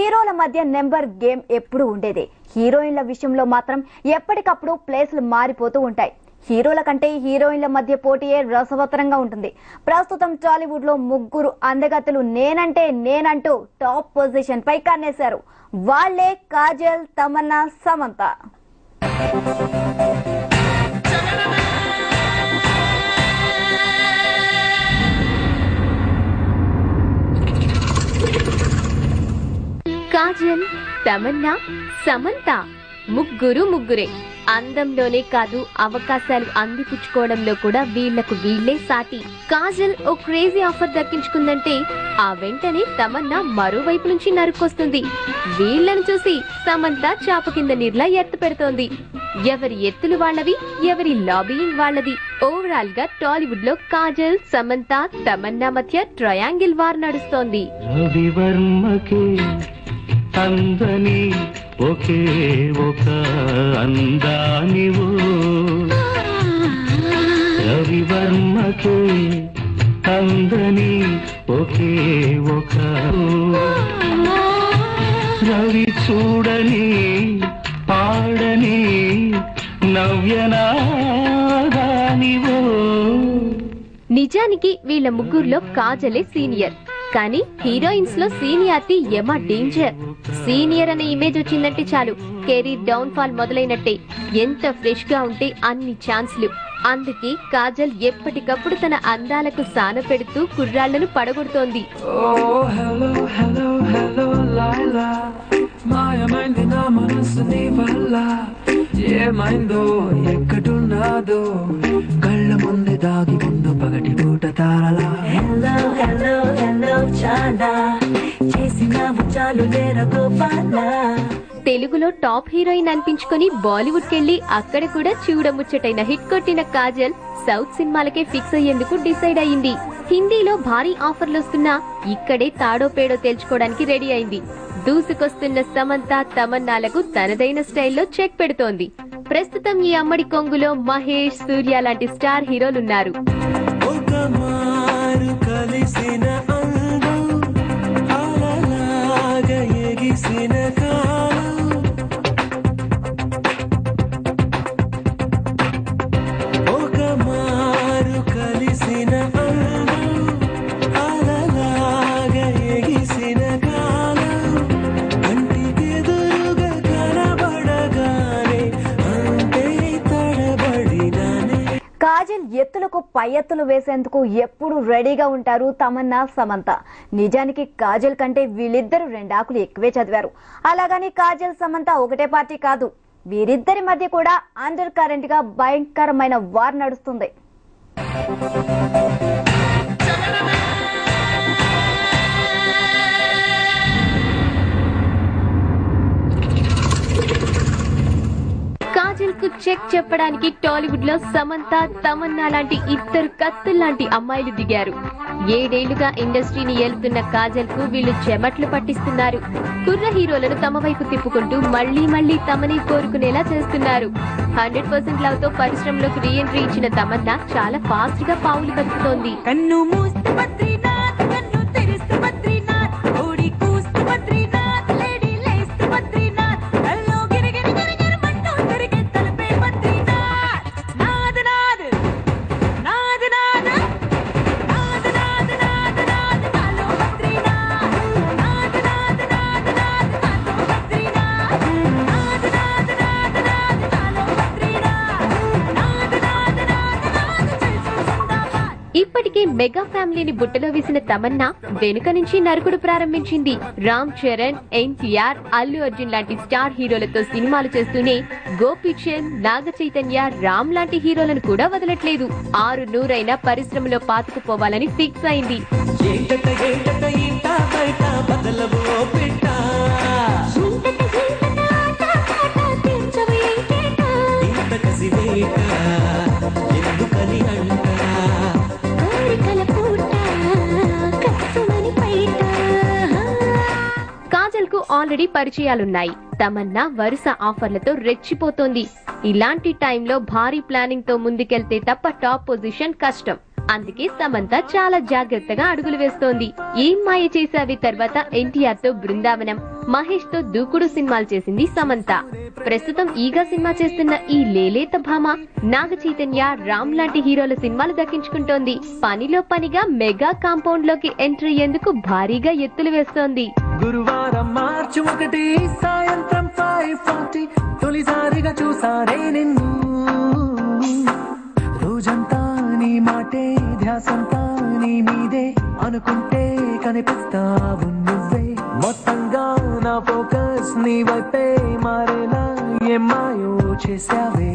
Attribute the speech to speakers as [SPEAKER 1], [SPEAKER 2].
[SPEAKER 1] హీరోల మధ్య number game ఎప్పుడు ఉండేదే. హీరోయిన్ల విషయంలో మాత్రం ఎప్పటికప్పుడు ప్లేస్లు మారిపోతూ ఉంటాయి. హీరోల కంటే హీరోయిన్ల మధ్య పోటీయే రసవత్తరంగా ఉంటుంది. ప్రస్తుతం టాలీవుడ్ లో ముగ్గురు అందగత్తెలు నేనంటూ టాప్ పొజిషన్ పై కన్నేశారు. వాళ్లే కాజల్, తమన్నా, సమంత.
[SPEAKER 2] కాజల్, తమన్నా, సమంత ముగ్గురే. అందంలోనే కాదు, అవకాశాలు అందిపుచ్చుకోవడంలో కూడా వీళ్లకు వీళ్లే సాటి. కాజల్ ఓ క్రేజీ ఆఫర్ దక్కించుకుందంటే ఆ వెంటనే తమన్నా మరోవైపు నుంచి నరుక్కొస్తుంది. వీళ్లను చూసి సమంత చాప కింద నీర్లా ఎత్తు పెడుతోంది. ఎవరి ఎత్తులు వాళ్లవి, ఎవరి లాబీయింగ్ వాళ్లది. ఓవరాల్ గా టాలీవుడ్ లో కాజల్, సమంత, తమన్నా మధ్య ట్రయాంగిల్ వార్ నడుస్తోంది.
[SPEAKER 3] అందని ఒకే ఒక అందానివో, రవివర్మకే అందని ఒకే ఒక రవి చూడని పాడని నవ్యనాదానివో.
[SPEAKER 2] నిజానికి వీళ్ల ముగ్గురులో కాజలే సీనియర్. కానీ హీరోయిన్స్ లో సీనియారిటీ యమ డేంజర్. సీనియర్ అనే ఇమేజ్ వచ్చిందంటే చాలు కెరీర్ డౌన్ ఫాల్ మొదలైనట్టే. ఎంత ఫ్రెష్ గా ఉంటే అన్ని ఛాన్స్లు. అందుకే కాజల్ ఎప్పటికప్పుడు తన అందాలకు సాన పెడుతూ కుర్రాళ్లను పడగొడుతోంది.
[SPEAKER 4] ఏమైందో ఎక్కడున్నాదో కళ్ళ ముందు దాగి ముందు పగటి పూట తారలా. హలో హలో హలో చాడా చేసిన ముచ్చాలు నేరగోపాలా.
[SPEAKER 2] తెలుగులో టాప్ హీరోయిన్ అనిపించుకుని బాలీవుడ్ కెళ్లి అక్కడ కూడా చూడముచ్చటైన హిట్ కొట్టిన కాజల్ సౌత్ సినిమాలకే ఫిక్స్ అయ్యేందుకు డిసైడ్ అయ్యింది. హిందీలో భారీ ఆఫర్లు వస్తున్నా ఇక్కడే తాడో పేడో తేల్చుకోవడానికి రెడీ అయింది. దూసుకొస్తున్న సమంత, తమన్నాలకు తనదైన స్టైల్లో చెక్ పెడుతోంది. ప్రస్తుతం ఈ అమ్మడి కొంగులో మహేష్, సూర్య లాంటి స్టార్ హీరోలున్నారు.
[SPEAKER 1] కాజల్ ఎత్తులకు పై ఎత్తులు వేసేందుకు ఎప్పుడు రెడీగా ఉంటారు తమన్నా, సమంత. నిజానికి కాజల్ కంటే వీళ్ళిద్దరూ రెండాకులు ఎక్కువే చదివారు. అలాగని కాజల్, సమంత ఒకటే పార్టీ కాదు. వీరిద్దరి మధ్య కూడా అండర్ కరెంట్ గా భయంకరమైన వార్ నడుస్తుంది.
[SPEAKER 2] కాజల్ కు చెక్ చెప్పడానికి టాలీవుడ్ లో సమంత, తమన్నా లాంటి ఇద్దరు కత్తుల్లాంటి అమ్మాయిలు దిగారు. 7 ఏళ్లుగా ఇండస్ట్రీని ఏలుతున్న కాజల్ కు వీళ్లు చెమట్లు పట్టిస్తున్నారు. కుర్ర హీరోలను తమ వైపు తిప్పుకుంటూ మళ్లీ తమని కోరుకునేలా చేస్తున్నారు. 100% లవ్ తో పరిశ్రమలోకి రీ ఎంట్రీ ఇచ్చిన తమన్నా చాలా ఫాస్ట్ గా పావులు కదుపుతోంది. ఇప్పటికే మెగా ఫ్యామిలీని బుట్టలో వేసిన తమన్నా వెనుక నుంచి నరుకుడు ప్రారంభించింది. రామ్ చరణ్, ఎన్టీఆర్, అల్లు అర్జున్ లాంటి స్టార్ హీరోలతో సినిమాలు చేస్తూనే గోపీచంద్, నాగ చైతన్య, రామ్ లాంటి హీరోలను కూడా వదలట్లేదు. 6 పరిశ్రమలో పాతుకుపోవాలని ఫిక్స్ అయింది. కాజల్ కు ఆల్రెడీ పరిచయాలున్నాయి. తమన్నా వరుస ఆఫర్లతో రెచ్చిపోతోంది. ఇలాంటి టైంలో భారీ ప్లానింగ్ తో ముందుకెళ్తే తప్ప టాప్ పొజిషన్ కష్టం. అందుకే సమంత చాలా జాగ్రత్తగా అడుగులు వేస్తోంది. ఏం మాయ చేసావి తర్వాత ఎన్టీఆర్ తో బృందావనం, మహేష్ తో దూకుడు సినిమాలు చేసింది సమంత. ప్రస్తుతం ఈగా సినిమా చేస్తున్న ఈ లేలేత భామ నాగ చైతన్య, రామ్ లాంటి హీరోల సినిమాలు దక్కించుకుంటోంది. పనిలో పనిగా మెగా కాంపౌండ్ లోకి ఎంట్రీ ఎందుకు భారీగా ఎత్తులు వేస్తోంది.
[SPEAKER 4] గురువారం మార్చి 1 సాయంత్రం 5:40 తొలిసారిగా చూసారే నిన్ను. రోజంతా నీ మాటే ధ్యాసంతా నీ మీదే అనుకుంటే కనిపిస్తావు నువ్వే. మొత్తంగా నా ఫోకస్ నీ వైపే మారేలా ఏమాయో చేసావే.